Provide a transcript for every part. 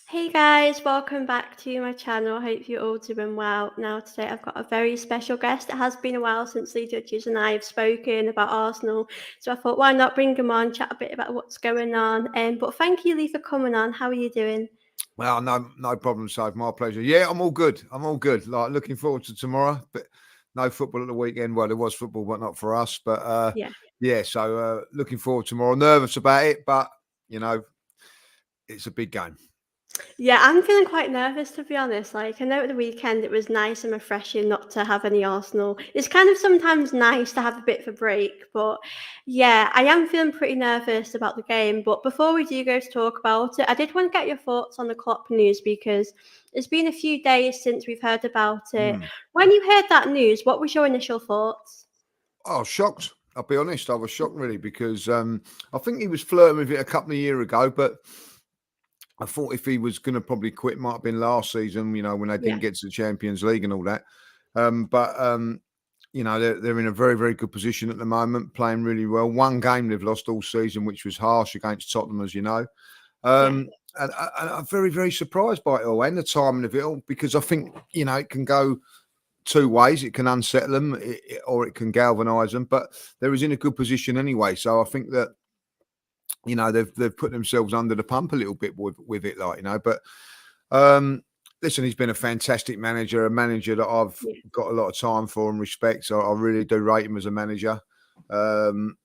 Hey guys, welcome back to my channel. Hope you're all doing well. Now, today I've got a very special guest. It has been a while since the judges and I have spoken about Arsenal, so I thought, why not bring him on, chat a bit about what's going on. But thank you, Lee, for coming on. How are you doing? Well, no problem, Saif. My pleasure. Yeah, I'm all good. I'm all good. Like looking forward to tomorrow, but no football at the weekend. Well, there was football, but not for us. But Yeah. yeah, so looking forward to tomorrow. Nervous about it, but you know, it's a big game. Yeah, I'm feeling quite nervous to be honest. Like, I know at the weekend it was nice and refreshing not to have any Arsenal. It's kind of sometimes nice to have a bit of a break, but yeah, I am feeling pretty nervous about the game. But before we do go to talk about it, I did want to get your thoughts on the Klopp news because it's been a few days since we've heard about it. Hmm. When you heard that news, what was your initial thoughts? I was shocked. I'll be honest. I was shocked really because I think he was flirting with it a couple of years ago, but I thought if he was going to probably quit, might have been last season. You know, when they Yeah, didn't get to the Champions League and all that. But you know, they're in a very, very good position at the moment, playing really well. One game they've lost all season, which was harsh against Tottenham, as you know. yeah, And I'm very, very surprised by it all and the timing of it all because I think, you know, it can go two ways. It can unsettle them or it can galvanise them, but they're in a good position anyway. So I think that, you know, they've put themselves under the pump a little bit with it, like, you know, but um, listen, he's been a fantastic manager, a manager that I've yeah. got a lot of time for and respect. So I really do rate him as a manager. Um,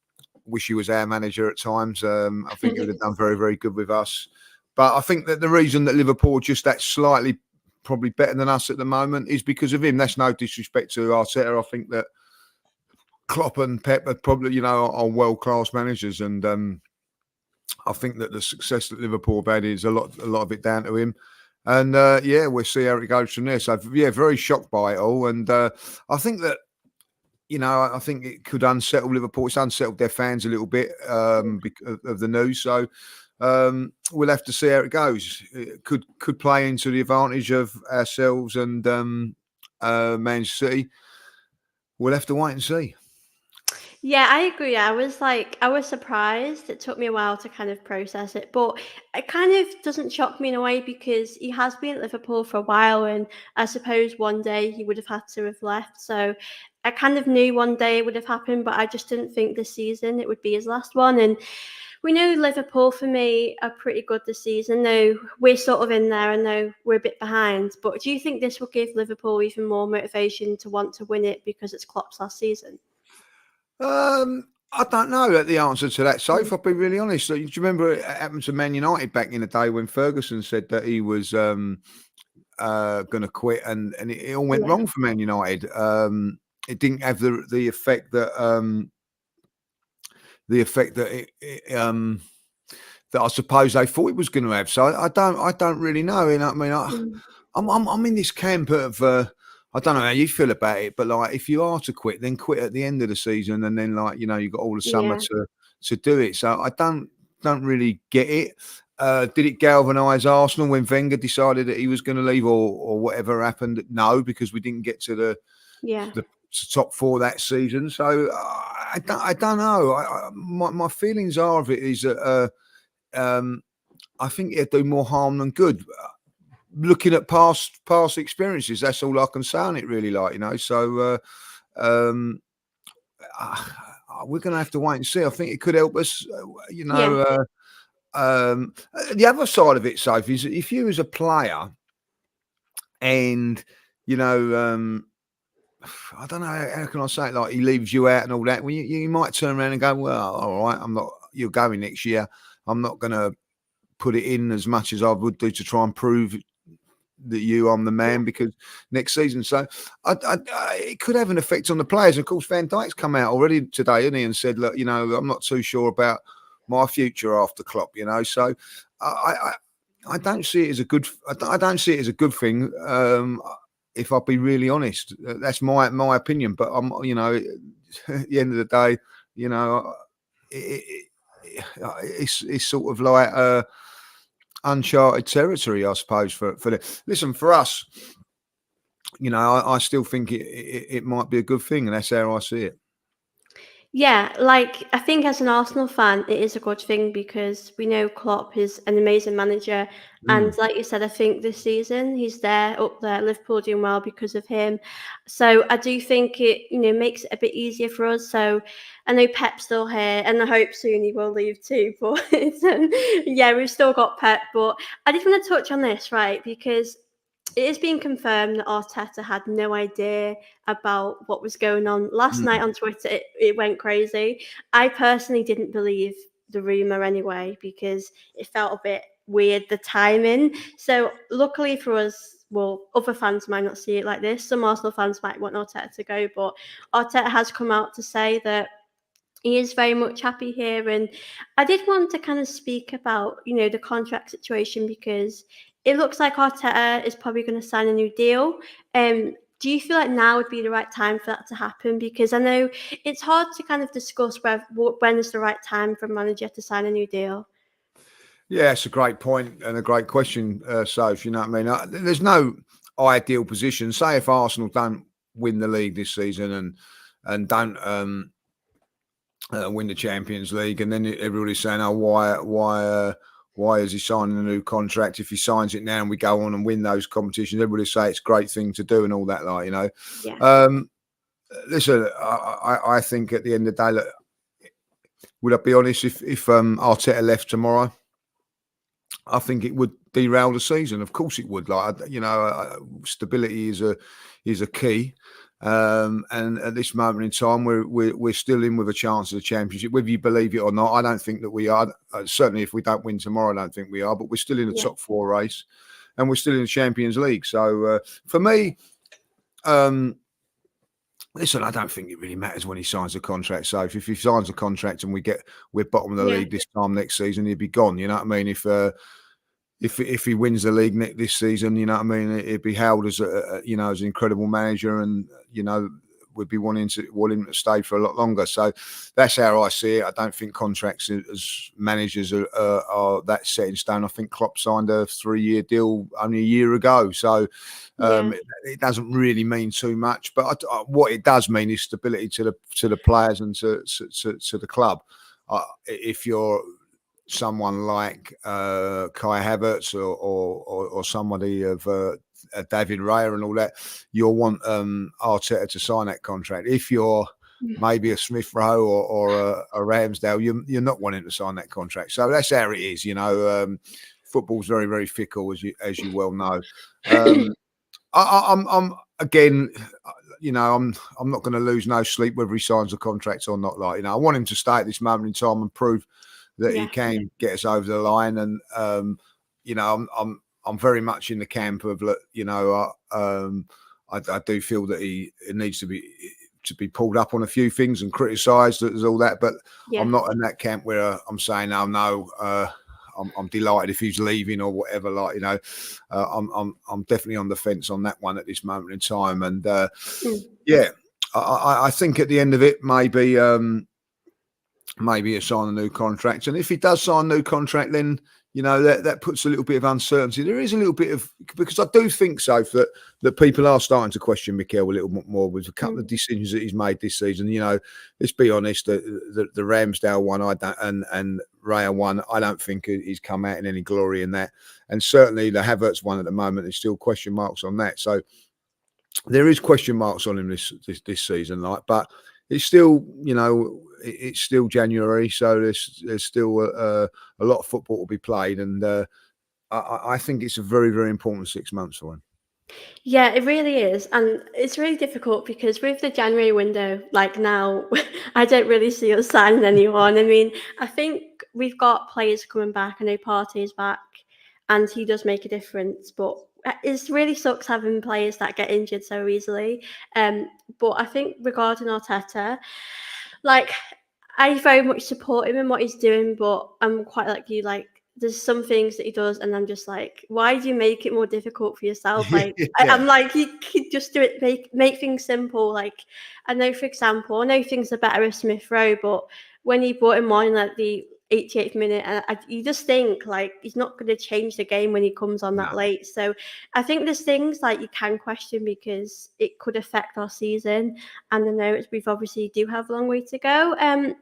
wish he was our manager at times. I think he would have done very, very good with us. But I think that the reason that Liverpool are just that slightly probably better than us at the moment is because of him. That's no disrespect to Arteta. I think that Klopp and Pep are probably, you know, are world class managers, and I think that the success that Liverpool have had is a lot of it down to him. And yeah, we'll see how it goes from there. So yeah, very shocked by it all, and I think that, you know, I think it could unsettle Liverpool. It's unsettled their fans a little bit because of the news. So we'll have to see how it goes. It could play into the advantage of ourselves and Man City. We'll have to wait and see. Yeah, I agree. I was surprised. It took me a while to kind of process it, but it kind of doesn't shock me in a way because he has been at Liverpool for a while, and I suppose one day he would have had to have left. So I kind of knew one day it would have happened, but I just didn't think this season it would be his last one. And we know Liverpool for me are pretty good this season, though we're sort of in there. I know we're a bit behind, but do you think this will give Liverpool even more motivation to want to win it because it's Klopp's last season? I don't know the answer to that, Mm, Safe. I'll be really honest. Do you remember it happened to Man United back in the day when Ferguson said that he was going to quit, and it all went yeah. wrong for Man United. It didn't have the effect that that I suppose they thought it was going to have. So I don't really know. You know what I mean? Mm. I'm in this camp of. I don't know how you feel about it, but like if you are to quit, then quit at the end of the season, and then like, you know, you've got all the summer Yeah. to do it. So I don't really get it. Did it galvanise Arsenal when Wenger decided that he was going to leave, or whatever happened? No, because we didn't get to Yeah. the top four that season. So I don't know. My feelings are of it is that um, I think it'd do more harm than good. Looking at past experiences, that's all I can say on it. Really, like, you know. So um, uh, we're going to have to wait and see. I think it could help us. You Yeah. know. The other side of it, Sophie, is if you as a player and you know. I don't know how can I say it. Like he leaves you out and all that. Well, you might turn around and go, "Well, all right, I'm not. You're going next year. I'm not going to put it in as much as I would do to try and prove that I'm the Yeah. man because next season." So it could have an effect on the players. Of course, Van Dijk's come out already today, hasn't he, and said, "Look, you know, I'm not too sure about my future after Klopp." You know, so I don't see it as a good. I don't see it as a good thing. If I'll be really honest, that's my opinion. But I'm, you know, at the end of the day, you know, it's sort of like uncharted territory, I suppose. For the listen for us, you know, I still think it might be a good thing, and that's how I see it. Yeah, like I think as an Arsenal fan, it is a good thing because we know Klopp is an amazing manager, and Mm. like you said, I think this season he's there up there, Liverpool doing well because of him. So I do think it, makes it a bit easier for us. So I know Pep's still here, and I hope soon he will leave too. But yeah, we've still got Pep. But I just want to touch on this, right? Because it has been confirmed that Arteta had no idea about what was going on. Last night Mm. on Twitter, it went crazy. I personally didn't believe the rumor anyway because it felt a bit weird, the timing. So, luckily for us, well, other fans might not see it like this. Some Arsenal fans might want Arteta to go, but Arteta has come out to say that he is very much happy here. And I did want to kind of speak about, the contract situation because it looks like Arteta is probably going to sign a new deal. Do you feel like now would be the right time for that to happen? Because I know it's hard to kind of discuss when is the right time for a manager to sign a new deal. Yeah, it's a great point and a great question, Soph. You know what I mean? There's no ideal position. Say if Arsenal don't win the league this season and don't win the Champions League, and then everybody's saying, "Oh, why is he signing a new contract? If he signs it now and we go on and win those competitions, everybody say it's a great thing to do and all that, like, you know." Yeah, Um, Listen, I think at the end of the day, look, would I be honest? If Arteta left tomorrow, I think it would derail the season. Of course, it would. Like, stability is a key. And at this moment in time, we're still in with a chance of the championship, whether you believe it or not. I don't think that we are. Certainly, if we don't win tomorrow, I don't think we are. But we're still in the yeah, top four race, and we're still in the Champions League. So for me, um, listen, I don't think it really matters when he signs a contract. So if he signs a contract and we're bottom of the yeah, league this time next season, he'd be gone. You know what I mean? If he wins the league this season, you know what I mean, it'd be hailed as as an incredible manager, and would be wanting to stay for a lot longer. So that's how I see it. I don't think contracts as managers are that set in stone. I think Klopp signed a 3-year deal only a year ago, so yeah, it doesn't really mean too much. But what it does mean is stability to the players and to the club. If you're someone like Kai Havertz or somebody of David Raya and all that, you'll want Arteta to sign that contract. If you're maybe a Smith Rowe or a Ramsdale, you're not wanting to sign that contract. So that's how it is. Football's very, very fickle, as you well know. I'm again, I'm not going to lose no sleep whether he signs a contract or not. Like, I want him to stay at this moment in time and prove that he yeah, can get us over the line. And I'm very much in the camp of I do feel that he needs to be pulled up on a few things and criticised as all that, but yeah. I'm not in that camp where I'm saying, oh no. I'm delighted if he's leaving or whatever. Like, I'm definitely on the fence on that one at this moment in time. And Mm. yeah, I think at the end of it, maybe he'll sign a new contract. And if he does sign a new contract, then that puts a little bit of uncertainty. There is a little bit of, because I do think so that people are starting to question Mikel a little bit more with a couple of decisions that he's made this season. Let's be honest, the Ramsdale one and Raya one, I don't think he's come out in any glory in that. And certainly the Havertz one at the moment, there's still question marks on that. So there is question marks on him this season, but it's still, it's still January, so there's still a lot of football to be played, and I think it's a very, very important 6 months for him. Yeah, it really is. And it's really difficult because with the January window, like now, I don't really see us signing anyone. I mean, I think we've got players coming back. I know Partey is back and he does make a difference, but it really sucks having players that get injured so easily. But I think regarding Arteta, like I very much support him in what he's doing, but I'm quite like you, like there's some things that he does, and I'm just like, why do you make it more difficult for yourself? Like, Yeah. I'm like, you could just do it, make things simple. Like, I know, for example, I know things are better with Smith Rowe, but when he brought him on, like 88th minute, and you just think like he's not going to change the game when he comes on that No. late. So I think there's things like you can question because it could affect our season. And I know we've obviously do have a long way to go.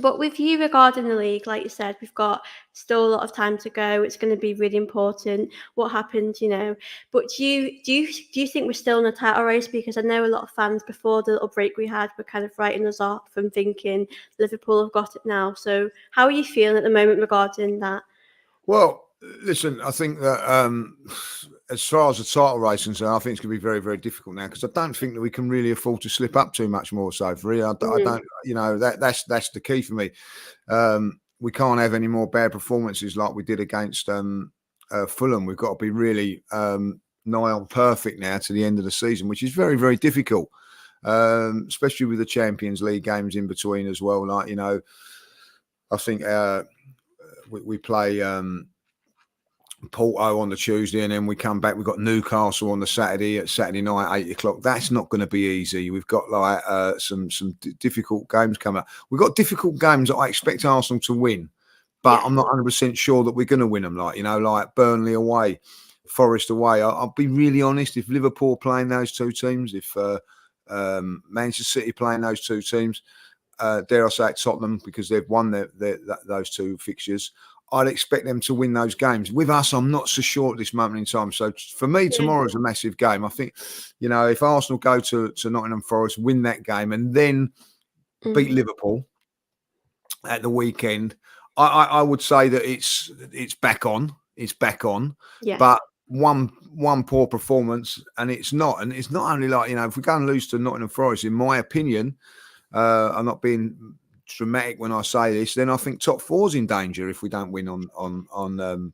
But with you regarding the league, like you said, we've got still a lot of time to go. It's going to be really important what happens, you know. But do you think we're still in a title race? Because I know a lot of fans before the little break we had were kind of writing us off and thinking Liverpool have got it now. So how are you feeling at the moment regarding that? Well, listen, I think that as far as the title race is concerned, I think it's going to be very, very difficult now because I don't think that we can really afford to slip up too much more. So, for real, I Mhm. don't, you know, that's the key for me. We can't have any more bad performances like we did against Fulham. We've got to be really nigh on perfect now to the end of the season, which is very, very difficult, especially with the Champions League games in between as well. Like, you know, I think we play Porto on the Tuesday, and then we come back. We've got Newcastle on the Saturday night, 8 o'clock. That's not going to be easy. We've got like some difficult games coming up. We've got difficult games that I expect Arsenal to win, but Yeah, I'm not 100% sure that we're going to win them. Like, you know, like Burnley away, Forest away. I'll be really honest. If Liverpool playing those two teams, if Manchester City playing those two teams, dare I say it, Tottenham, because they've won those two fixtures. I'd expect them to win those games. With us, I'm not so sure at this moment in time. So for me, yeah, tomorrow is a massive game. I think, you know, if Arsenal go to Nottingham Forest, win that game, and then beat mhm, Liverpool at the weekend, I would say that it's back on. It's back on. yeah, But one poor performance, and it's not. And it's not only like, you know, if we go and lose to Nottingham Forest, in my opinion, I'm not being dramatic when I say this, then I think top four's in danger if we don't win on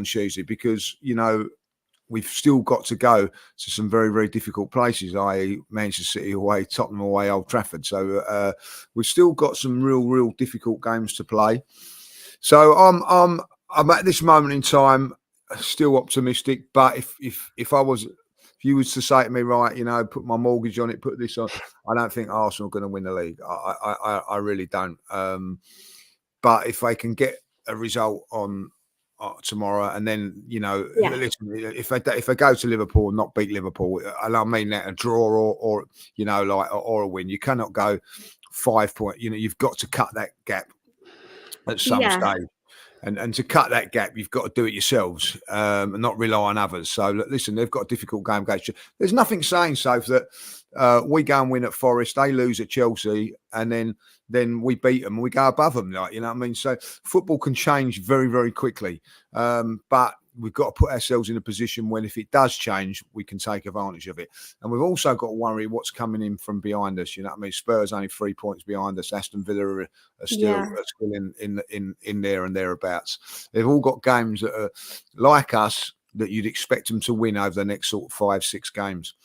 Tuesday, because, you know, we've still got to go to some very, very difficult places, i.e. Manchester City away, Tottenham away, Old Trafford. So we've still got some real difficult games to play. So I'm at this moment in time still optimistic, but if I was, if you was to say to me, right, you know, put my mortgage on it, put this on, I don't think Arsenal are going to win the league. I really don't. But if they can get a result on tomorrow, and then, you know, yeah, listen, if they go to Liverpool and not beat Liverpool, and I mean that, a draw or you know, like, or a win, you cannot go 5 point. You know, you've got to cut that gap at some yeah, stage. And to cut that gap, you've got to do it yourselves, and not rely on others. So listen, they've got a difficult game against you. There's nothing saying, Soph, that we go and win at Forest, they lose at Chelsea, and then we beat them and we go above them. Like, you know what I mean? So football can change very, very quickly. But we've got to put ourselves in a position when, if it does change, we can take advantage of it. And we've also got to worry what's coming in from behind us. You know what I mean? Spurs only 3 points behind us. Aston Villa are still yeah, in there and thereabouts. They've all got games that are like us, that you'd expect them to win over the next sort of 5-6 games,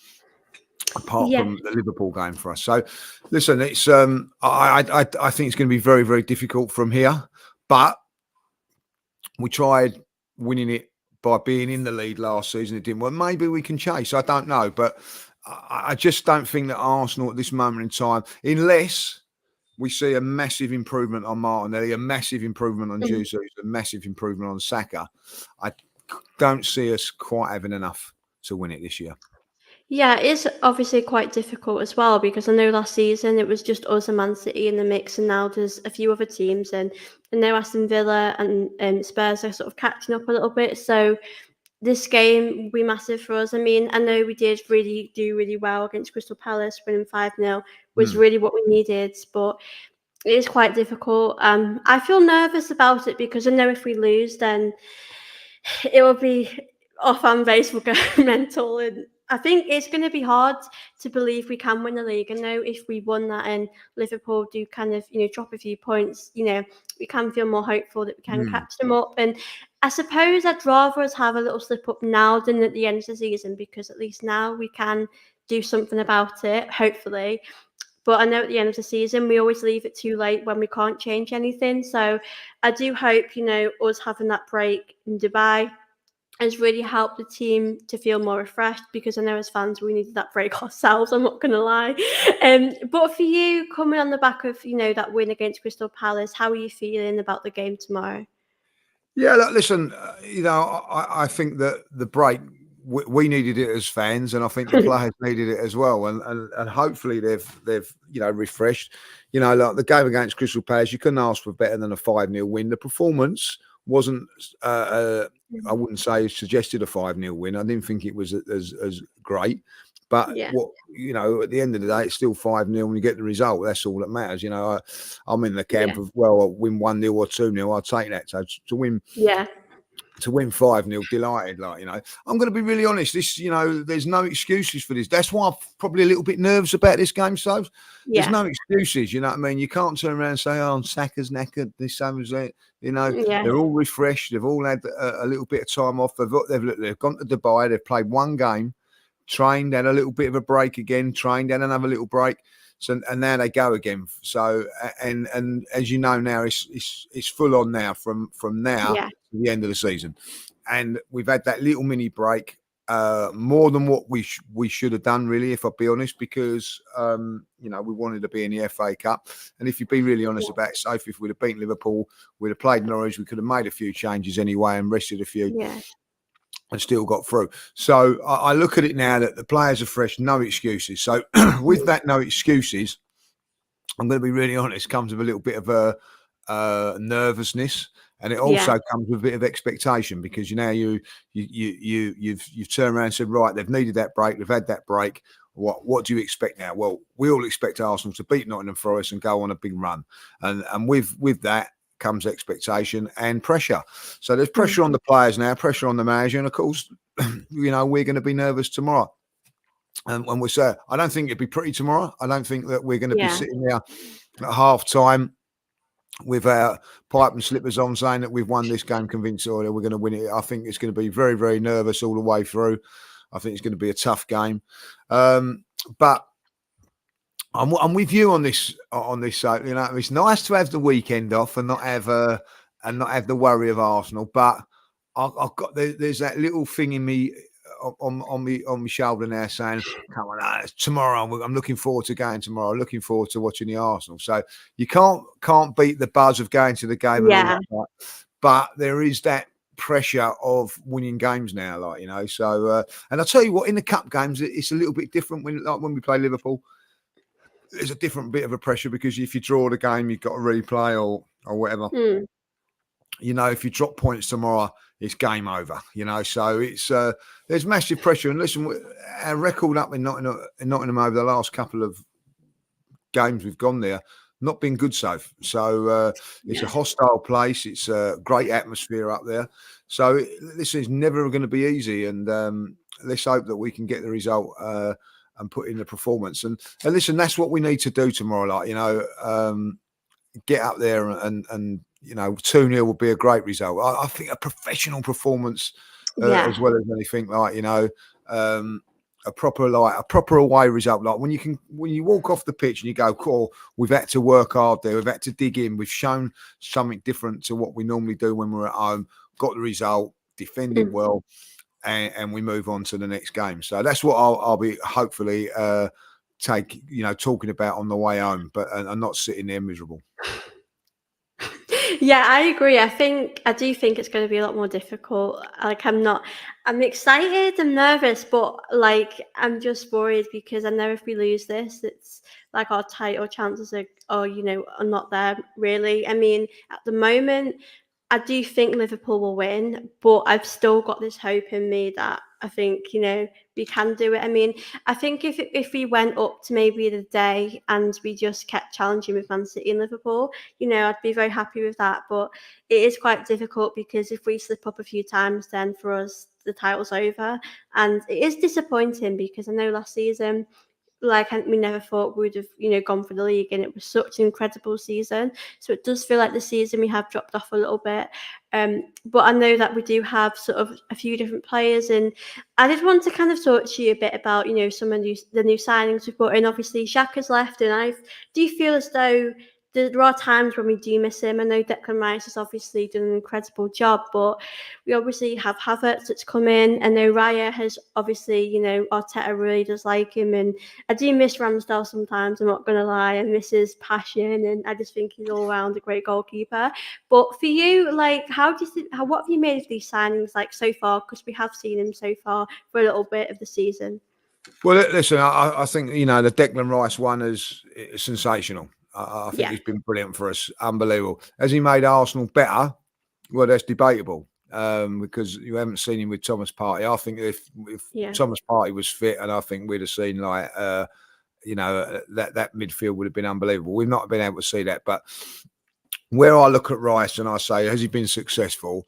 apart yeah, from the Liverpool game for us. So listen, it's I think it's going to be very, very difficult from here, but we tried winning it by being in the lead last season. It didn't work. Maybe we can chase. I don't know, but I just don't think that Arsenal at this moment in time, unless we see a massive improvement on Martinelli, a massive improvement on mhm. Jesus, a massive improvement on Saka, I don't see us quite having enough to win it this year. Yeah, it's obviously quite difficult as well because I know last season it was just us and Man City in the mix, and now there's a few other teams, and I know Aston Villa and Spurs are sort of catching up a little bit. So this game will be massive for us. I mean, I know we did really well against Crystal Palace, winning 5-0 was Hmm. really what we needed, but it is quite difficult. I feel nervous about it because I know if we lose, then it will be our fan base will go mental, and I think it's going to be hard to believe we can win the league. I know if we won that and Liverpool do kind of drop a few points, we can feel more hopeful that we can Hmm. catch them up. And I suppose I'd rather us have a little slip up now than at the end of the season, because at least now we can do something about it, hopefully. But I know at the end of the season, we always leave it too late when we can't change anything. So I do hope, us having that break in Dubai has really helped the team to feel more refreshed, because I know as fans we needed that break ourselves. I'm not going to lie. But for you, coming on the back of that win against Crystal Palace, how are you feeling about the game tomorrow? Yeah, look, listen, I think that the break, we needed it as fans, and I think the players needed it as well, and hopefully they've refreshed. Like the game against Crystal Palace, you couldn't ask for better than a 5-0 win. The performance wasn't, I Mhm. wouldn't say suggested a 5-0 win. I didn't think it was as great. But Yeah, at the end of the day, it's still 5-0 when you get the result. That's all that matters. I'm in the camp yeah, of, well, I'll win 1-0 or 2-0. I'll take that. So yeah, to win 5-0, delighted. I'm going to be really honest. There's no excuses for this. That's why I'm probably a little bit nervous about this game. So there's yeah, no excuses. You know what I mean? You can't turn around and say, "Oh, Saka's knackered. This, same as that." yeah, They're all refreshed. They've all had a little bit of time off. They've gone to Dubai. They've played one game, trained, had a little bit of a break again, trained, had another little break. So and now they go again. So and as you know now, it's full on now from now yeah, to the end of the season, and we've had that little mini break. More than what we should have done, really, if I'll be honest, because we wanted to be in the FA Cup, and if you'd be really honest about it, Sophie, if we'd have beaten Liverpool, we'd have played Norwich, we could have made a few changes anyway and rested a few yeah, and still got through. So I look at it now that the players are fresh, no excuses. So with that, no excuses, I'm going to be really honest, comes with a little bit of a nervousness, and it yeah, also comes with a bit of expectation because you've turned around and said, right, they've needed that break, they've had that break. What do you expect now? Well, we all expect Arsenal to beat Nottingham Forest and go on a big run, and with that comes expectation and pressure. So there's mm, pressure on the players now, pressure on the manager, and of course, we're going to be nervous tomorrow. And when we say, I don't think it'd be pretty tomorrow. I don't think that we're going to be yeah, sitting there at half time with our pipe and slippers on saying that we've won this game convinced or we're going to win it. I think it's going to be very, very nervous all the way through. I think it's going to be a tough game. But I'm with you on this. It's nice to have the weekend off and not have the worry of Arsenal. But I've got there's that little thing in me on my shoulder now saying, "Come on, it's tomorrow. I'm looking forward to going tomorrow. Looking forward to watching the Arsenal." So you can't beat the buzz of going to the game and all yeah. that. But there is that pressure of winning games now, So and I'll tell you what, in the cup games, it's a little bit different when we play Liverpool. There's a different bit of a pressure because if you draw the game, you've got to replay or whatever. Mm, If you drop points tomorrow, it's game over. So it's there's massive pressure. And listen, our record up in Nottingham over the last couple of games we've gone there, not been good so it's a yeah. hostile place. It's a great atmosphere up there. So this is never going to be easy. And let's hope that we can get the result and put in the performance. And listen, that's what we need to do tomorrow. Get up there and 2-0 would be a great result. I think a professional performance Yeah. as well as anything a proper away result. Like when you walk off the pitch and you go, cool, we've had to work hard there. We've had to dig in. We've shown something different to what we normally do when we're at home. Got the result, defended Mm. well, and we move on to the next game. So that's what I'll be hopefully talking about on the way home, but I'm not sitting there miserable. Yeah, I agree. I do think it's going to be a lot more difficult. I'm excited, I'm nervous, but I'm just worried because I know if we lose this, it's like our title chances are not there really. I mean, at the moment, I do think Liverpool will win, but I've still got this hope in me that I think we can do it. I mean, I think if we went up to maybe the day and we just kept challenging with Man City and Liverpool, I'd be very happy with that. But it is quite difficult because if we slip up a few times, then for us the title's over, and it is disappointing because I know last season we never thought we'd have, gone for the league, and it was such an incredible season. So it does feel like the season we have dropped off a little bit. But I know that we do have sort of a few different players, and I did want to kind of talk to you a bit about, some of the new signings we've brought in. Obviously, Xhaka's left, and do you feel as though there are times when we do miss him. I know Declan Rice has obviously done an incredible job, but we obviously have Havertz that's come in. I know Raya has obviously, Arteta really does like him, and I do miss Ramsdale sometimes. I'm not gonna lie, I miss his passion, and I just think he's all around a great goalkeeper. But for you, like, how do you think? What have you made of these signings like so far? Because we have seen him so far for a little bit of the season. Well, listen, I think the Declan Rice one is sensational. I think Yeah, he's been brilliant for us, unbelievable. Has he made Arsenal better? Well, that's debatable because you haven't seen him with Thomas Partey. I think if yeah, Thomas Partey was fit, and I think we'd have seen like that midfield would have been unbelievable. We've not been able to see that, but where I look at Rice and I say, has he been successful?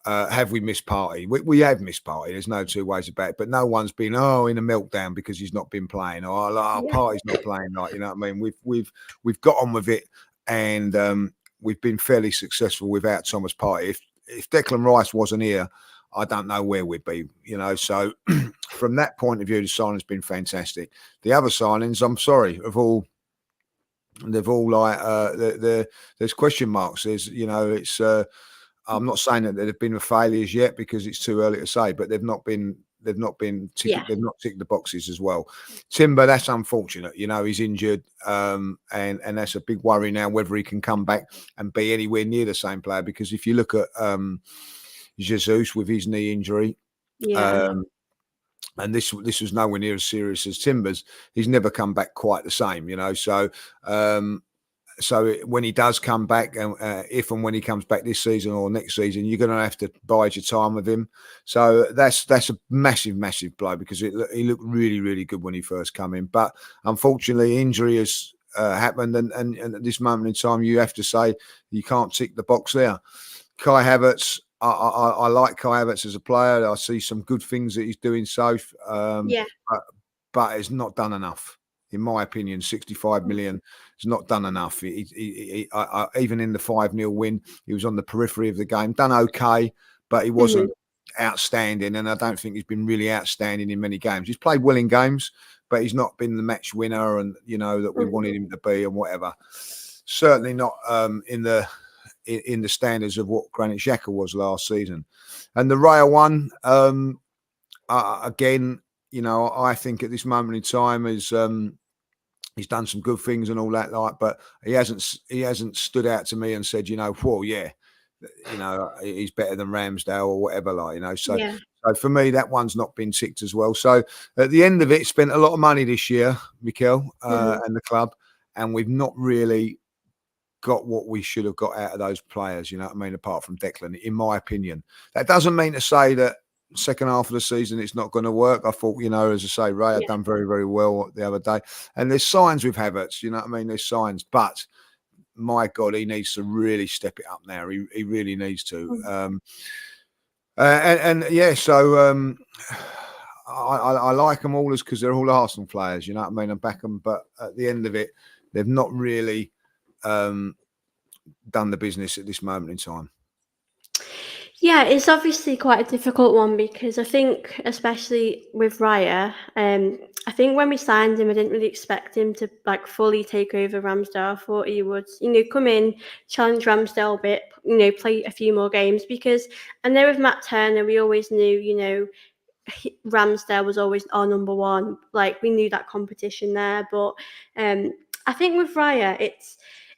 Have we missed Partey? We have missed Partey. There's no two ways about it. But no one's been in a meltdown because he's not been playing, or yeah. Partey's not playing. Like, you know what I mean? We've got on with it, and we've been fairly successful without Thomas Partey. If Declan Rice wasn't here, I don't know where we'd be. So from that point of view, the signing's been fantastic. The other signings, I'm sorry, they've all like there's question marks. It's. I'm not saying that they've been failures yet because it's too early to say, but Yeah. they've not ticked the boxes as well. Timber, that's unfortunate. He's injured, and that's a big worry now whether he can come back and be anywhere near the same player. Because if you look at Jesus with his knee injury, Yeah. um, and this was nowhere near as serious as Timbers, he's never come back quite the same. So when he does come back, and if and when he comes back this season or next season, you're going to have to bide your time with him. So that's a massive, massive blow because he looked really, really good when he first came in. But unfortunately, injury has happened, and at this moment in time, you have to say you can't tick the box there. Kai Havertz, I like Kai Havertz as a player. I see some good things that he's doing. Yeah. But it's not done enough, in my opinion. 65 million has not done enough. Even in the 5-0 win, he was on the periphery of the game. Done okay, but he Mhm. wasn't outstanding. And I don't think he's been really outstanding in many games. He's played well in games, but he's not been the match winner and, that we Mhm. wanted him to be and whatever. Certainly not in the standards of what Granit Xhaka was last season. And the Raya one, again, I think at this moment in time is he's done some good things and all that, but he hasn't stood out to me and said, whoa, yeah, he's better than Ramsdale or whatever, So, Yeah. so for me, that one's not been ticked as well. So at the end of it, spent a lot of money this year, Mikel, Mhm. and the club, and we've not really got what we should have got out of those players, you know what I mean, apart from Declan, in my opinion. That doesn't mean to say that second half of the season it's not going to work. I thought, as I say, Ray had Yeah. done very, very well the other day. And there's signs with Havertz, you know what I mean? There's signs, but my God, he needs to really step it up now. He really needs to. Mhm. Yeah, so I like them all because they're all Arsenal players, you know what I mean? I back them, but at the end of it, they've not really done the business at this moment in time. Yeah, it's obviously quite a difficult one because I think, especially with Raya, I think when we signed him, I didn't really expect him to like fully take over Ramsdale. I thought he would, come in, challenge Ramsdale a bit, play a few more games because I know with Matt Turner, we always knew, Ramsdale was always our number one. Like we knew that competition there, but I think with Raya,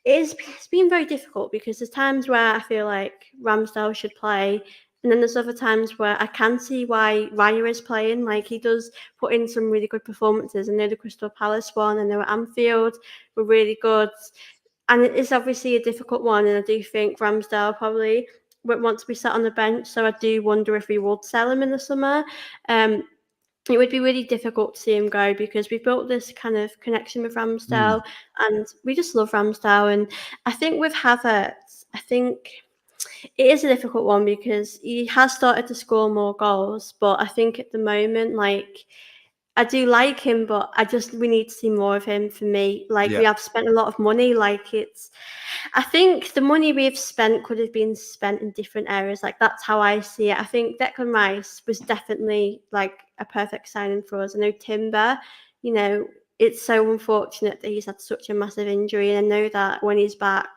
it's been very difficult because there's times where I feel like Ramsdale should play, and then there's other times where I can see why Raya is playing. Like he does put in some really good performances. I know the Crystal Palace one, I know at Anfield were really good, and it is obviously a difficult one. And I do think Ramsdale probably won't want to be sat on the bench, so I do wonder if we would sell him in the summer. Um, it would be really difficult to see him go because we've built this kind of connection with Mm. Ramsdale and we just love Ramsdale. And I think with Havertz, I think it is a difficult one because he has started to score more goals, but I think at the moment, like I do like him, but we need to see more of him for me. Like Yeah. we have spent a lot of money. I think the money we've spent could have been spent in different areas. Like that's how I see it. I think Declan Rice was definitely like a perfect signing for us. I know Timber, you know, it's so unfortunate that he's had such a massive injury, and I know that when he's back,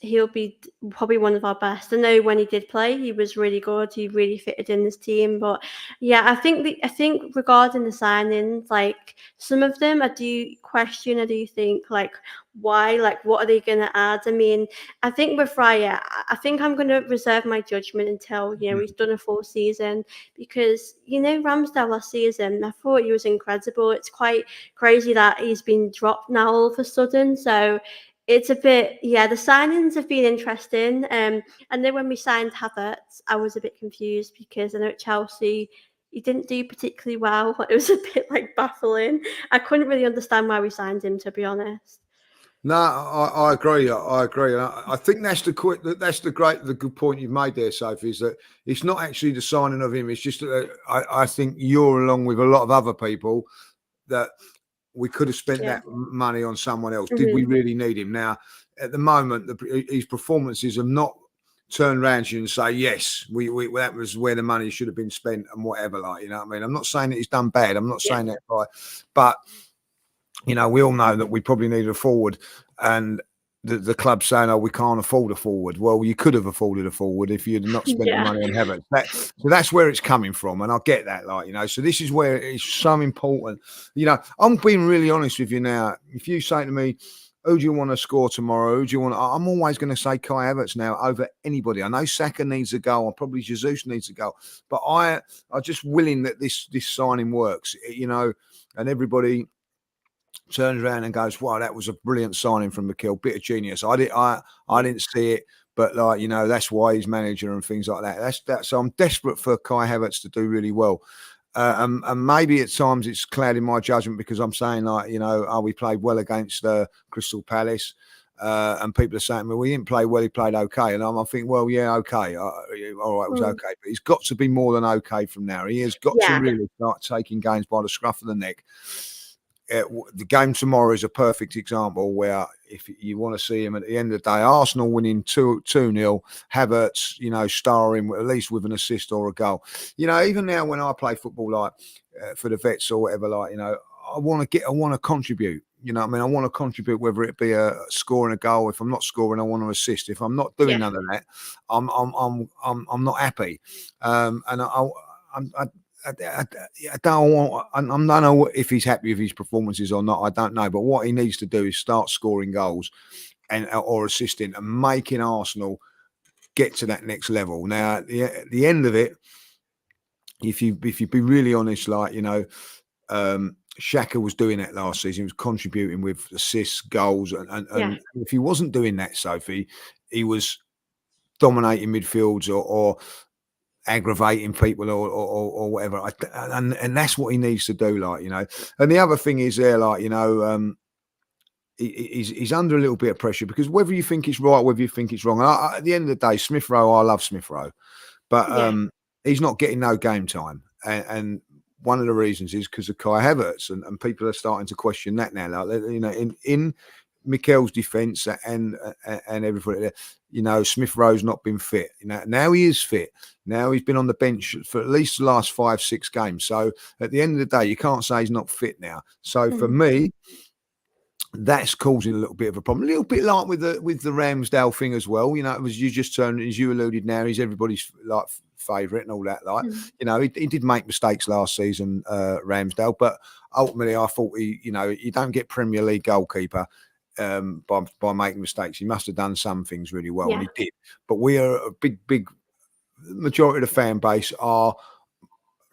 he'll be probably one of our best. I know when he did play, he was really good. He really fitted in this team. But yeah, I think regarding the signings, like some of them, I do question. I do think like why, like what are they going to add? I mean, I think with Raya, I think I'm going to reserve my judgment until he's done a full season, because Ramsdale last season, I thought he was incredible. It's quite crazy that he's been dropped now all of a sudden. So it's a bit, yeah, the signings have been interesting. And then when we signed Havertz, I was a bit confused because I know at Chelsea he didn't do particularly well. It was a bit like baffling. I couldn't really understand why we signed him, to be honest. No, I agree. I agree, and I think that's the good point you've made there, Sophie. Is that it's not actually the signing of him. It's just that I think you're along with a lot of other people that we could have spent Yeah. that money on someone else. Did we Hmm. really need him? Now, at the moment, his performances have not turned around to you and say, yes, we that was where the money should have been spent and whatever. Like, you know what I mean? I'm not saying that he's done bad. I'm not Yeah. saying that, but we all know that we probably needed a forward, and the club saying, "Oh, we can't afford a forward." Well, you could have afforded a forward if you'd not spent the Yeah. money on Havertz. So that's where it's coming from, and I get that, So this is where it's so important. I'm being really honest with you now. If you say to me, "Who do you want to score tomorrow? Who do you want?" I'm always going to say Kai Havertz now over anybody. I know Saka needs a goal, and probably Jesus needs a goal, but I'm just willing that this signing works. And everybody turns around and goes, "Wow, that was a brilliant signing from Mikel, bit of genius." I Yeah. didn't see it, but that's why he's manager and things like that. That's that. So I'm desperate for Kai Havertz to do really well. And maybe at times it's clouding my judgment because I'm saying we played well against Crystal Palace. And people are saying, well, we didn't play well, he played okay. And I'm thinking, well, yeah, okay. All right, it was Mm. okay. But he's got to be more than okay from now. He has got to Yeah. really start taking games by the scruff of the neck. The game tomorrow is a perfect example where if you want to see him at the end of the day, Arsenal winning 2-0, Havertz, starring at least with an assist or a goal. Even now when I play football, like for the vets or whatever, I want to contribute. You know what I mean? I want to contribute, whether it be a scoring a goal. If I'm not scoring, I want to assist. If I'm not doing Yeah. none of that, I'm not happy. And I don't want. I don't know if he's happy with his performances or not. I don't know. But what he needs to do is start scoring goals or assisting and making Arsenal get to that next level. Now, at the end of it, if you be really honest, Xhaka was doing that last season. He was contributing with assists, goals, Yeah. and if he wasn't doing that, Sophie, he was dominating midfields or aggravating people or whatever. And that's what he needs to do, And the other thing is there, he's under a little bit of pressure because whether you think it's right, whether you think it's wrong, at the end of the day, Smith Rowe, I love Smith Rowe, but Yeah. he's not getting no game time. And one of the reasons is because of Kai Havertz, and people are starting to question that now. In Mikel's defence and everything, Smith Rowe's not been fit. Now he is fit. Now he's been on the bench for at least the last 5-6 games. So at the end of the day, you can't say he's not fit now. So for Mhm. me, that's causing a little bit of a problem. A little bit like with the Ramsdale thing as well. As you alluded now, he's everybody's favourite and all that. Mhm. He did make mistakes last season, Ramsdale, but ultimately I thought you don't get Premier League goalkeeper by making mistakes. He must have done some things really well, and Yeah. he did. But we are a big majority of the fan base are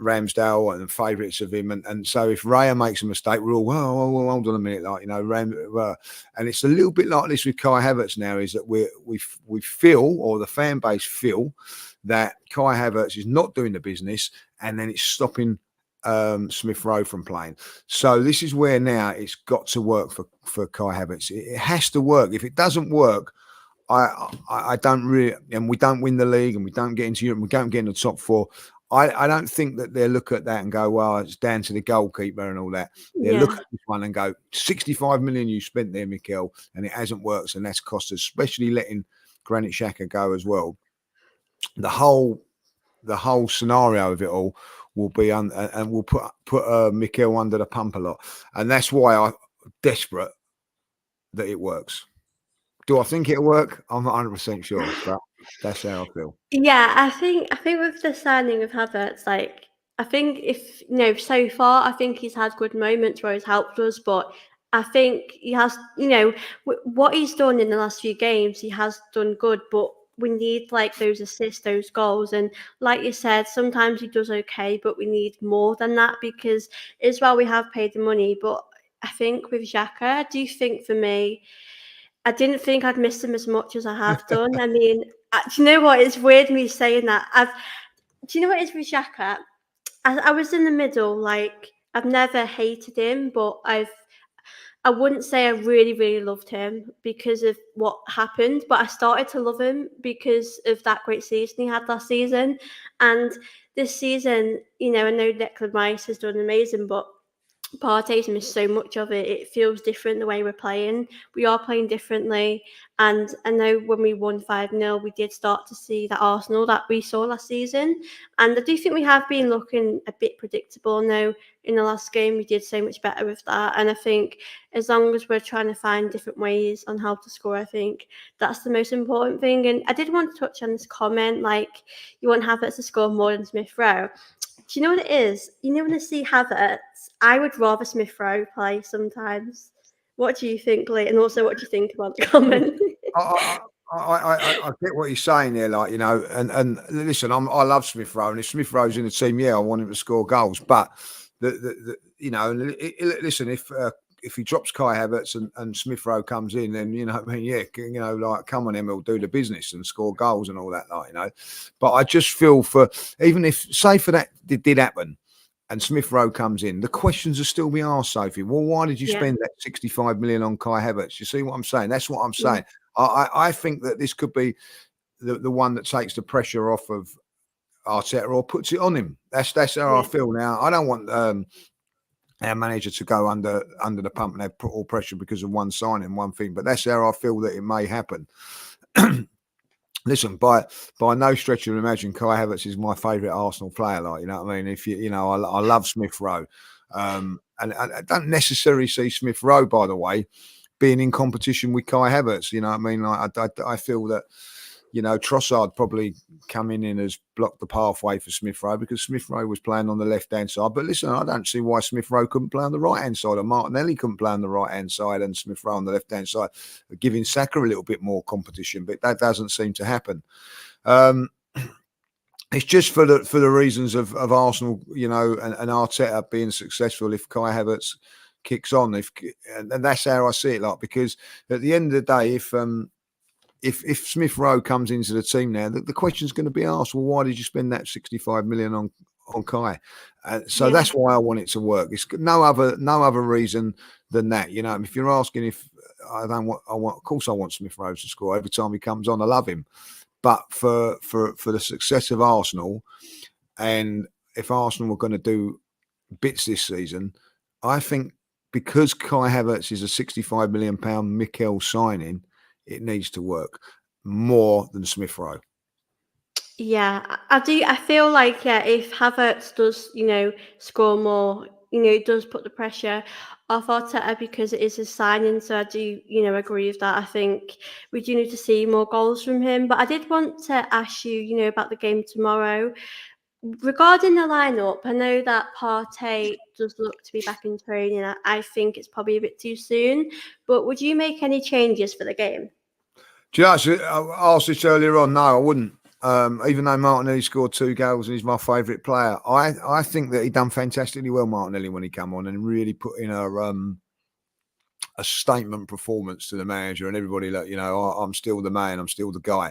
Ramsdale and favourites of him, and so if Raya makes a mistake, we're all well, hold on a minute, and it's a little bit like this with Kai Havertz now. Is that we feel, or the fan base feel, that Kai Havertz is not doing the business, and then it's stopping Smith Rowe from playing. So this is where now it's got to work for Kai Havertz. It has to work. If it doesn't work, I don't really, and we don't win the league, and we don't get into Europe, and we don't get in the top four. I don't think that they'll look at that and go, well, it's down to the goalkeeper and all that. They'll look Yeah. at this one and go, 65 million you spent there, Mikel, and it hasn't worked, and that's cost us, especially letting Granit Xhaka go as well. The whole scenario of it all will be and will put Mikel under the pump a lot, and that's why I'm desperate that it works. Do I think it'll work? I'm not 100% sure, but that's how I feel. Yeah, I think with the signing of Havertz, like I think if so far, I think he's had good moments where he's helped us, but I think he has, what he's done in the last few games, he has done good, but we need like those assists, those goals, and like you said, sometimes he does okay, but we need more than that because as well we have paid the money, but I think with Xhaka, I do think for me. I didn't think I'd miss him as much as I have done. I mean, do you know what? It's weird me saying that. Do you know what it is with Xhaka? I was in the middle. Like I've never hated him, but I wouldn't say I really, really loved him because of what happened. But I started to love him because of that great season he had last season, and this season, I know Declan Rice has done amazing, but Partey's missed so much of it. It feels different the way we're playing. We are playing differently. And I know when we won 5-0, we did start to see that Arsenal that we saw last season. And I do think we have been looking a bit predictable now. In the last game, we did so much better with that. And I think as long as we're trying to find different ways on how to score, I think that's the most important thing. And I did want to touch on this comment like, you want Havertz to score more than Smith Rowe. Do you know what it is? When I see Havertz, I would rather Smith Rowe play sometimes. What do you think, Lee? And also, what do you think about the comment? I, I get what you're saying there, like and listen, I love Smith Rowe, and if Smith Rowe's in the team, yeah, I want him to score goals. But listen, if he drops Kai Havertz and Smith Rowe comes in, then I mean, yeah, like come on, Emil, do the business and score goals and all that, But I just feel for even if say for that it did happen. And Smith Rowe comes in, the questions will still be asked, Sophie. Well, why did you Yeah, spend that 65 million on Kai Havertz? You see what I'm saying? That's what I'm yeah, saying. I think that this could be the one that takes the pressure off of Arteta or puts it on him. That's how I yeah. feel now. I don't want our manager to go under the pump and have put all pressure because of one signing, one thing. But that's how I feel that it may happen. Listen, by no stretch of imagination, Kai Havertz is my favourite Arsenal player. Like, you know what I mean? If I love Smith Rowe, and I don't necessarily see Smith Rowe, by the way, being in competition with Kai Havertz. You know what I mean? Like, I feel that Trossard probably coming in has blocked the pathway for Smith Rowe because Smith Rowe was playing on the left-hand side. But listen, I don't see why Smith Rowe couldn't play on the right-hand side or Martinelli couldn't play on the right-hand side and Smith Rowe on the left-hand side, giving Saka a little bit more competition. But that doesn't seem to happen. It's just for the reasons of Arsenal, and Arteta being successful if Kai Havertz kicks on. And that's how I see it, like, because at the end of the day, if Smith Rowe comes into the team now, the question's going to be asked, well, why did you spend that 65 million on Kai? So Yeah. that's why I want it to work. It's no other reason than that. If you're asking if of course I want Smith Rowe to score every time he comes on. I love him. But for the success of Arsenal, and if Arsenal were going to do bits this season, I think because Kai Havertz is a £65 million Mikel signing, it needs to work more than Smith Rowe. Yeah, I do. I feel like if Havertz does, score more, it does put the pressure off Arteta because it is his signing. So I do, agree with that. I think we do need to see more goals from him. But I did want to ask you, about the game tomorrow regarding the lineup. I know that Partey does look to be back in training. I think it's probably a bit too soon. But would you make any changes for the game? Do you know, I asked this earlier on. No, I wouldn't. Even though Martinelli scored 2 goals and he's my favourite player, I think that he done fantastically well, Martinelli, when he came on and really put in a statement performance to the manager and everybody. Like, I'm still the man, I'm still the guy.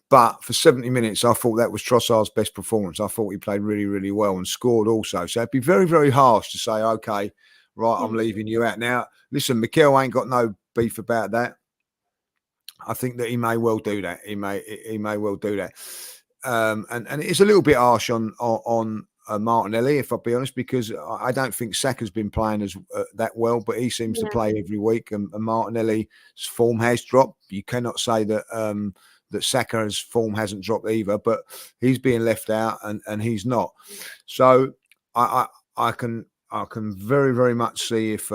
But for 70 minutes, I thought that was Trossard's best performance. I thought he played really, really well and scored also. So it'd be very, very harsh to say, okay, right, I'm leaving you out. Now, listen, Mikel ain't got no beef about that. I think that he may well do that. He may well do that. And it's a little bit harsh on Martinelli, if I'll be honest, because I don't think Saka's been playing as that well, but he seems to Yeah, play every week, and Martinelli's form has dropped. You cannot say that that Saka's form hasn't dropped either, but he's being left out and he's not. So I can very very much see if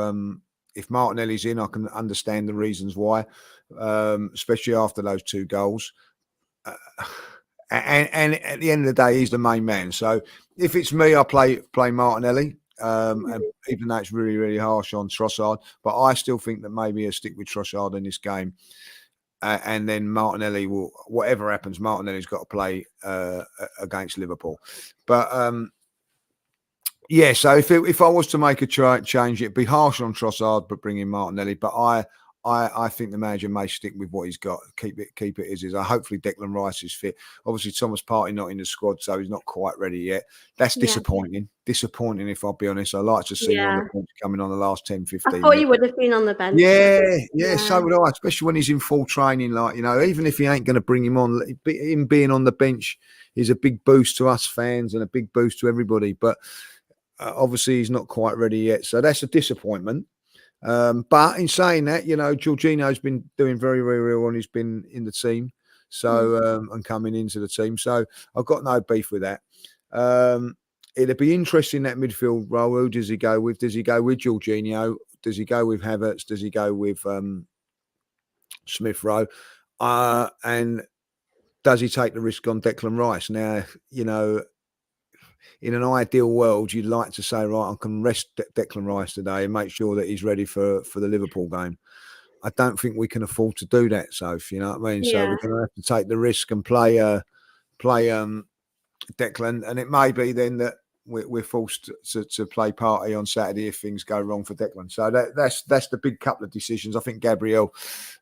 Martinelli's in, I can understand the reasons why, especially after those 2 goals. Uh, and at the end of the day, he's the main man. So if it's me, I play Martinelli. And even though it's really, really harsh on Trossard, but I still think that maybe he'll stick with Trossard in this game. And then Martinelli will, whatever happens, Martinelli's got to play against Liverpool. But yeah, so if I was to make a change, it'd be harsh on Trossard, but bring in Martinelli. But I think the manager may stick with what he's got. Keep it as is. Hopefully Declan Rice is fit. Obviously Thomas Partey not in the squad, so he's not quite ready yet. That's Yeah. disappointing. Disappointing, if I'll be honest. I like to see him on the bench coming on the last 10, 15 I thought minutes. you would have been on the bench. Yeah, so would I, especially when he's in full training. Like, even if he ain't going to bring him on, him being on the bench is a big boost to us fans and a big boost to everybody. But obviously he's not quite ready yet, so that's a disappointment. But in saying that, Jorginho's been doing very, very well and he's been in the team, so and coming into the team. So I've got no beef with that. It'd be interesting, that midfield role. Who does he go with? Does he go with Jorginho? Does he go with Havertz? Does he go with Smith Rowe? And does he take the risk on Declan Rice? Now, in an ideal world, you'd like to say, right, I can rest Declan Rice today and make sure that he's ready for the Liverpool game. I don't think we can afford to do that, Soph. You know what I mean? So we're going to have to take the risk and play Declan, and it may be then that we're forced to play Partey on Saturday if things go wrong for Declan. So that's the big couple of decisions. I think Gabriel,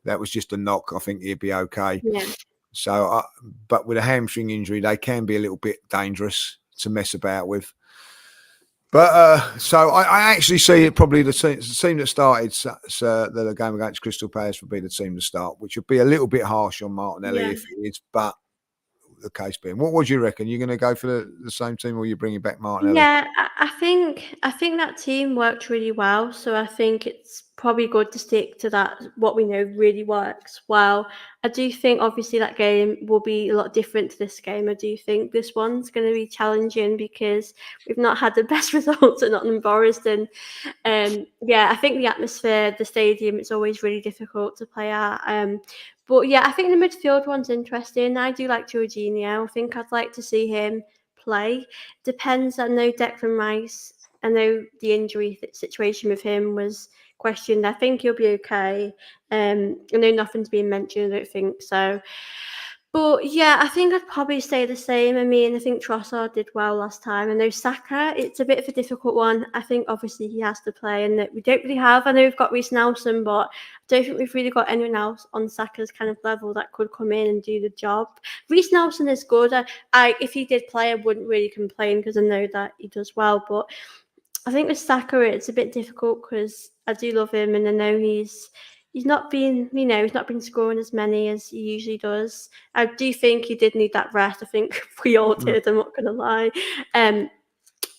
that was just a knock. I think he'd be okay. Yeah. So, but with a hamstring injury, they can be a little bit dangerous to mess about with. But so I actually see it probably the team that started the game against Crystal Palace would be the team to start, which would be a little bit harsh on Martinelli if it is, but the case being. What would you reckon? You're going to go for the same team, or you bringing back Martinelli? Yeah, I think that team worked really well. So I think it's probably good to stick to that, what we know really works well. I do think obviously that game will be a lot different to this game. I do think this one's going to be challenging because we've not had the best results at Nottingham Forest, and yeah, I think the atmosphere, the stadium, it's always really difficult to play at. But yeah, I think the midfield one's interesting. I do like Jorginho. I think I'd like to see him play. Depends. I know Declan Rice. I know the injury situation with him was questioned. I think he'll be okay. I know nothing's been mentioned. I don't think so. But yeah, I think I'd probably say the same. I mean, I think Trossard did well last time. I know Saka, it's a bit of a difficult one. I think obviously he has to play, and that we don't really have. I know we've got Reece Nelson, but I don't think we've really got anyone else on Saka's kind of level that could come in and do the job. Reece Nelson is good. If he did play, I wouldn't really complain because I know that he does well. But I think with Saka, it's a bit difficult because I do love him, and I know he's not been, he's not been scoring as many as he usually does. I do think he did need that rest. I think we all did. I'm not going to lie.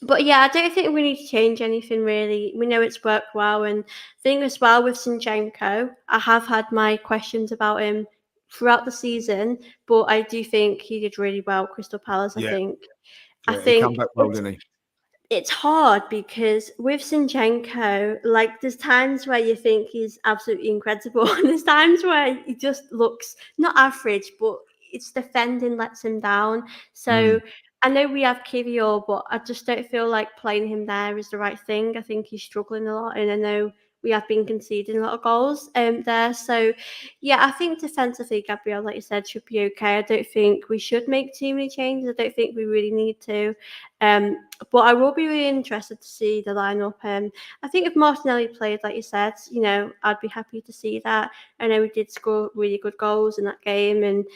But yeah, I don't think we need to change anything really. We know it's worked well, and I think as well with Zinchenko, I have had my questions about him throughout the season, but I do think he did really well. Crystal Palace, I Yeah, think. I yeah, he come think back well, didn't he? it's hard because with Zinchenko, like there's times where you think he's absolutely incredible, and there's times where he just looks not average, but it's defending lets him down. So I know we have Kivio, but I just don't feel like playing him there is the right thing. I think he's struggling a lot, and I know we have been conceding a lot of goals there. So yeah, I think defensively, Gabriel, like you said, should be okay. I don't think we should make too many changes. I don't think we really need to. But I will be really interested to see the lineup. I think if Martinelli played, like you said, I'd be happy to see that. I know he did score really good goals in that game, and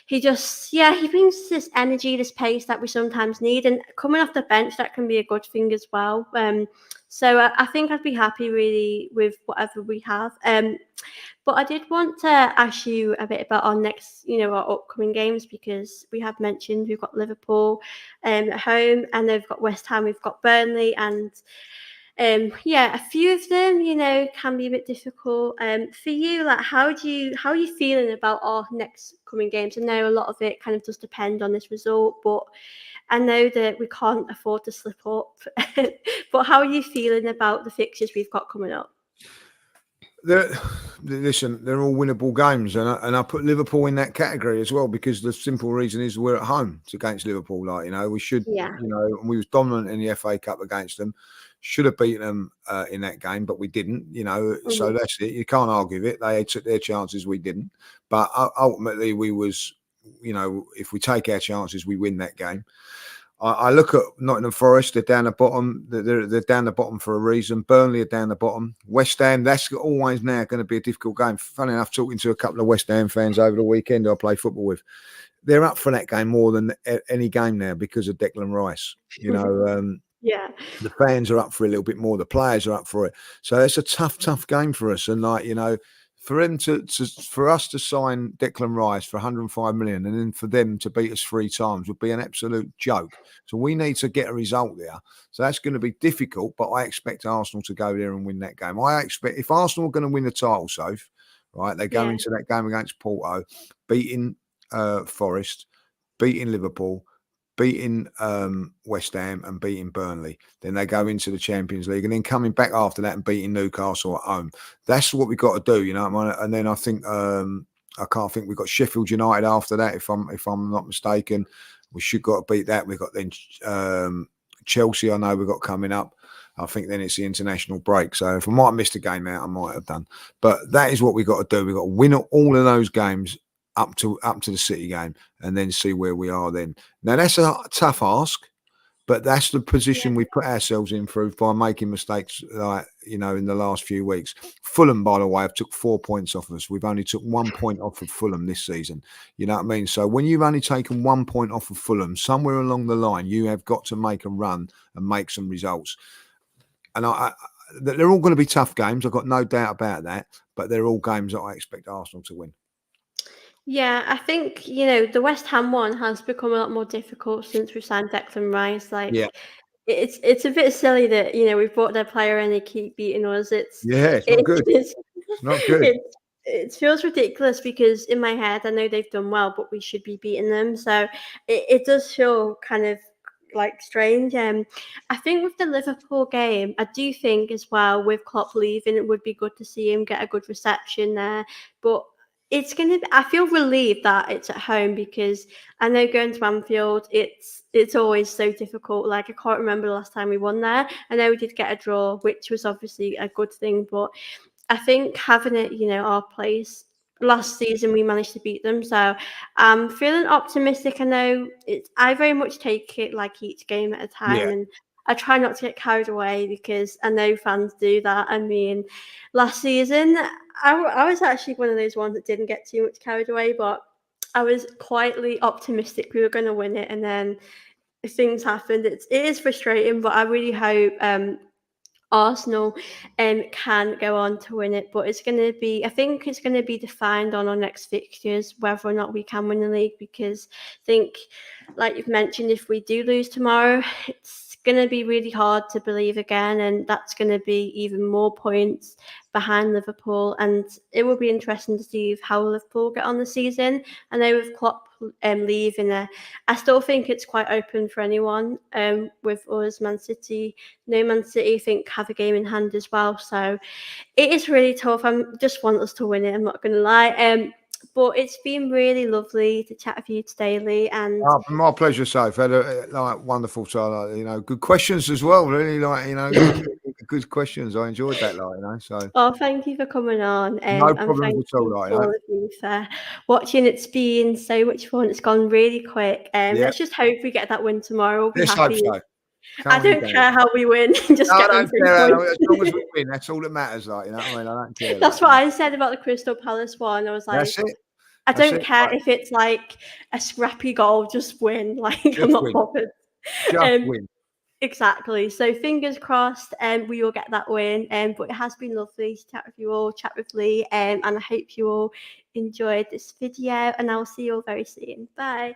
he brings this energy, this pace that we sometimes need. And coming off the bench, that can be a good thing as well. So I think I'd be happy really with whatever we have. But I did want to ask you a bit about our next, our upcoming games, because we have mentioned we've got Liverpool at home, and they've got West Ham, we've got Burnley, and Yeah, a few of them, can be a bit difficult. For you, like, how are you feeling about our next coming games? I know a lot of it kind of does depend on this result, but I know that we can't afford to slip up. But how are you feeling about the fixtures we've got coming up? They're, listen, they're all winnable games, and I put Liverpool in that category as well because the simple reason is we're at home against Liverpool. Like we should, Yeah. and we was dominant in the FA Cup against them. Should have beaten them in that game, but we didn't. So Mhm. that's it. You can't argue with it. They took their chances, we didn't. But ultimately, we was, if we take our chances, we win that game. I look at Nottingham Forest; they're down the bottom. They're down the bottom for a reason. Burnley are down the bottom. West Ham, that's always now going to be a difficult game. Funny enough, talking to a couple of West Ham fans over the weekend, I play football with, they're up for that game more than any game now because of Declan Rice. Yeah. The fans are up for it a little bit more. The players are up for it. So it's a tough game for us. And for him for us to sign Declan Rice for 105 million and then for them to beat us 3 times would be an absolute joke. So we need to get a result there. So that's going to be difficult, but I expect Arsenal to go there and win that game. I expect if Arsenal are going to win the title, Soph, right, they go Yeah. into that game against Porto, beating Forest, beating Liverpool, beating West Ham and beating Burnley. Then they go into the Champions League and then coming back after that and beating Newcastle at home. That's what we've got to do, And then I think I can't think we've got Sheffield United after that, if I'm not mistaken. We should got to beat that. We've got then Chelsea, I know we've got coming up. I think then it's the international break. So if I might have missed a game out, I might have done. But that is what we've got to do. We've got to win all of those games up to the City game and then see where we are then. Now that's a tough ask, but that's the Yeah. position we put ourselves in through by making mistakes, like in the last few weeks. Fulham, by the way, have took 4 points off us. We've only took 1 point off of Fulham this season. You know what I mean? So when you've only taken 1 point off of Fulham, somewhere along the line, you have got to make a run and make some results. And they're all going to be tough games. I've got no doubt about that. But they're all games that I expect Arsenal to win. Yeah, I think, the West Ham one has become a lot more difficult since we signed Declan Rice. Yeah. Like, it's a bit silly that, we've brought their player and they keep beating us. Yeah, it's not It good. it's It's not good. it feels ridiculous because in my head I know they've done well, but we should be beating them. So it does feel kind of like strange. I think with the Liverpool game, I do think as well with Klopp leaving, it would be good to see him get a good reception there. But I feel relieved that it's at home because I know going to Anfield, it's always so difficult. Like, I can't remember the last time we won there. I know we did get a draw, which was obviously a good thing, but I think having it, our place. Last season we managed to beat them, so I'm feeling optimistic. I know I very much take it like each game at a Yeah. time, and I try not to get carried away because I know fans do that. I mean, last season I was actually one of those ones that didn't get too much carried away, but I was quietly optimistic we were going to win it, and then things happened. It is frustrating, but I really hope Arsenal can go on to win it. But I think it's going to be defined on our next fixtures whether or not we can win the league. Because I think, like you've mentioned, if we do lose tomorrow, it's going to be really hard to believe again, and that's going to be even more points behind Liverpool. And it will be interesting to see how Liverpool get on the season. I know with Klopp leaving, I still think it's quite open for anyone. With us, Man City, no, Man City, I think, have a game in hand as well. So it is really tough. I just want us to win it. I'm not going to lie. But it's been really lovely to chat with you today, Lee. And Oh, my pleasure, Soph. Had a wonderful time. Good questions as well. Really, good questions. I enjoyed that, So oh, thank you for coming on. no And problems thank at all, you to all of you for watching. It's been so much fun. It's gone really quick. Yeah, Let's just hope we get that win tomorrow. We'll be let's hope happy. so. I Can't don't doubt it. care how we win. Just No, I get them don't 3 care. points. As long as we win, that's all that matters. You know what I mean? I don't care. That's what I said about the Crystal Palace one. I was That's like, it. I That's don't it. care Right. if it's like a scrappy goal, just win. Like, I'm Just not win. bothered. Just Um, win. exactly. So fingers crossed, we will get that win. But it has been lovely to chat with you all, chat with Lee, and I hope you all enjoyed this video. And I'll see you all very soon. Bye.